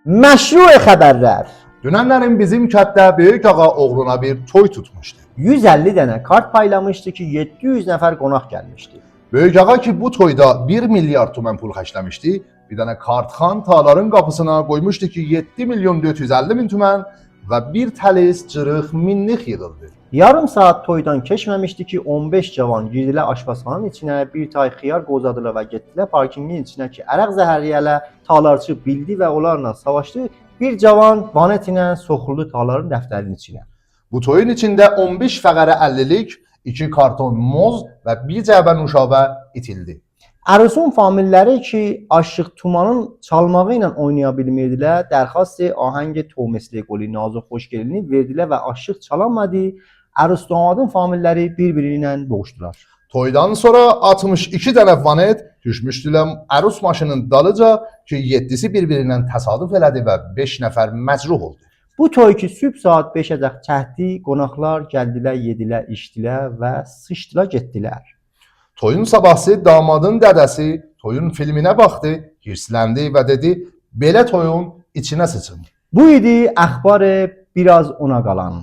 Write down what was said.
Məşru xəbərlər. Dünənlərin bizim kətdə böyük ağa oğluna bir toy tutmuşdu. 150 dənə kart paylamışdı ki, 700 nəfər qonaq gəlmişdi. Böyük ağa ki bu toyda 1 milyar tümən pul xərcləmişdi, bir dənə kartxan tağların qapısına qoymuşdu ki 7 milyon 450 min tümən və bir təlis cırıq minlik yığıldı. Yarım saat toydan keçməmişdi ki, 15 cavan girdilər aşpazxananın içinə, bir tay xiyar qozadılar və getdilər parkingin içinə ki, ərəq zəhərləyələ talarçı bildi və onlarla savaşdı. Bir cavan vanet ilə soxuldu taların dəftərinin içinə. Bu toyun içində 15 fəqərə 50'lik, 2 karton moz və bir cəbə nuşabə itildi. Ərusun familləri ki, Aşıq Tumanın çalmağı ilə oynaya bilmirdilər, dərxast ahəng Tomesli qoli Nazıq Xoşgelini verdilər və Aşıq çalamadı. Ərus damadın familləri bir-biri ilə boğuşdular. Toydan sonra 62 dənə vanet düşmüşdülər ərus maşının dalıca ki 7'si bir-birindən təsadüf elədi və 5 nəfər məcruh oldu. Bu toy ki, sübh saat 5-əcək çəkdi, qonaqlar gəldilər, yedilər, içdilər və sıçdılar, getdilər. Toyun sabahsı damadın dədəsi toyun filminə baxdı, hirsləndi və dedi, belə toyun içinə sıçın. Bu idi əxbarı biraz ona qalan.